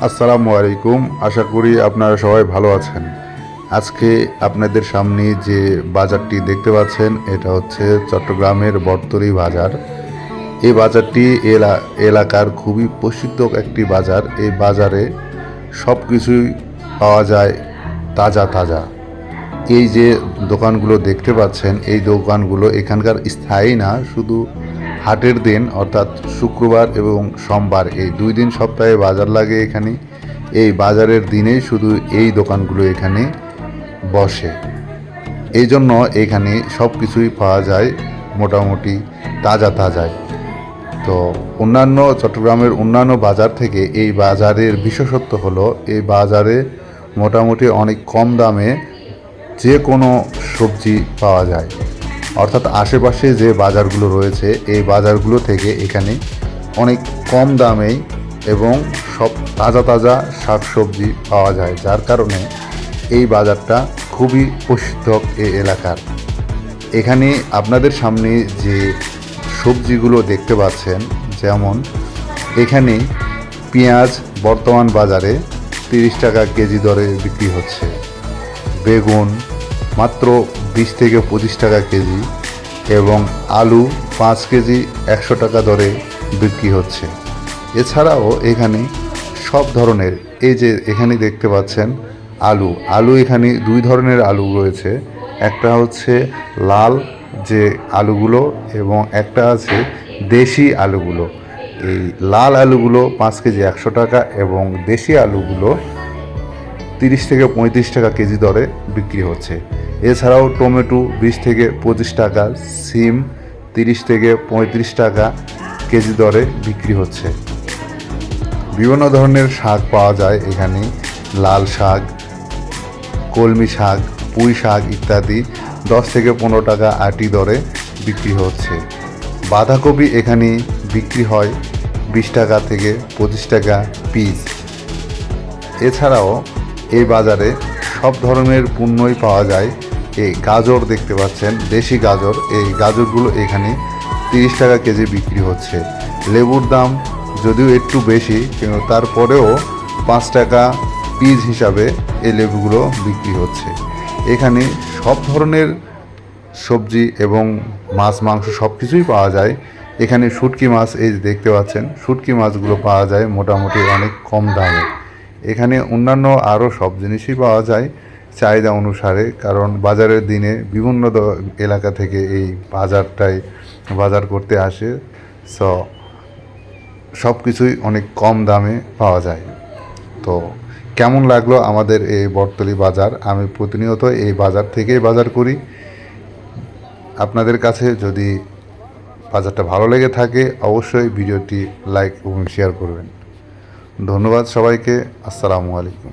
আসসালামু আলাইকুম। আশা করি আপনারা সবাই ভালো আছেন। আজকে আপনাদের সামনে যে বাজারটি দেখতে পাচ্ছেন এটা হচ্ছে চট্টগ্রামের বটতলী বাজার। এই বাজারটি এলাকার খুবই প্রসিদ্ধ একটি বাজার। এই বাজারে সব কিছুই পাওয়া যায় তাজা তাজা। এই যে দোকানগুলো দেখতে পাচ্ছেন এই দোকানগুলো এখানকার স্থায়ী না, শুধু হাটের দিন অর্থাৎ শুক্রবার এবং সোমবার এই 2 দিন সপ্তাহে বাজার লাগে এখানে। এই বাজারের দিনেই শুধু এই দোকানগুলো এখানে বসে। এই জন্য এখানে সব কিছুই পাওয়া যায় মোটামুটি তাজা তাজাই। তো চট্টগ্রামের অন্যান্য বাজার থেকে এই বাজারের বিশেষত্ব হলো এই বাজারে মোটামুটি অনেক কম দামে যে কোনো সবজি পাওয়া যায়। অর্থাৎ আশেপাশে যে বাজারগুলো রয়েছে এই বাজারগুলো থেকে এখানে অনেক কম দামেই এবং সব তাজা তাজা শাকসবজি পাওয়া যায়, যার কারণে এই বাজারটা খুবই প্রসিদ্ধ এই এলাকার। এখানে আপনাদের সামনে যে সবজিগুলো দেখতে পাচ্ছেন, যেমন এখানে পেঁয়াজ বর্তমান বাজারে 30 টাকা কেজি দরে বিক্রি হচ্ছে, বেগুন মাত্র 20 থেকে 25 টাকা কেজি এবং আলু 5 কেজি 100 টাকা দরে বিক্রি হচ্ছে। এছাড়াও এখানে সব ধরনের এই যে এখানে দেখতে পাচ্ছেন আলু এখানে 2 ধরনের আলু রয়েছে। একটা হচ্ছে লাল যে আলুগুলো এবং একটা আছে দেশি আলুগুলো। এই লাল আলুগুলো 5 কেজি 100 টাকা এবং দেশি আলুগুলো 30 থেকে 35 টাকা কেজি দরে বিক্রি হচ্ছে। এছাড়াও টমেটো 20 থেকে 25 টাকা, সিম 30 থেকে 35 টাকা কেজি দরে বিক্রি হচ্ছে। বিভিন্ন ধরনের শাক পাওয়া যায় এখানে, লাল শাক, কলমি শাক, পুঁই শাক ইত্যাদি 10 থেকে 15 টাকা আটি দরে বিক্রি হচ্ছে। বাঁধাকপি এখানে বিক্রি হয় 20 টাকা থেকে 25 টাকা পিস। এছাড়াও এই বাজারে সব ধরনের পণ্যই পাওয়া যায়। এই গাজর দেখতে পাচ্ছেন, দেশি গাজর, এই গাজরগুলো এখানে 30 টাকা কেজি বিক্রি হচ্ছে। লেবুর দাম যদিও একটু বেশি, কিন্তু তারপরেও 5 টাকা পিস হিসাবে এই লেবুগুলো বিক্রি হচ্ছে। এখানে সব ধরনের সবজি এবং মাছ মাংস সব কিছুই পাওয়া যায়। এখানে শুটকি মাছ এই যে দেখতে পাচ্ছেন, শুটকি মাছগুলো পাওয়া যায় মোটামুটি অনেক কম দামে। এখানে অন্যান্য আরও সব জিনিসই পাওয়া যায় চাহিদা অনুসারে, কারণ বাজারের দিনে বিভিন্ন এলাকা থেকে এই বাজার করতে আসে। সব কিছুই অনেক কম দামে পাওয়া যায়। তো কেমন লাগলো আমাদের এই বটতলী বাজার? আমি প্রতিনিয়ত এই বাজার থেকেই বাজার করি। আপনাদের কাছে যদি বাজারটা ভালো লেগে থাকে অবশ্যই ভিডিওটি লাইক এবং শেয়ার করবেন। ধন্যবাদ সবাইকে। আসসালামু আলাইকুম।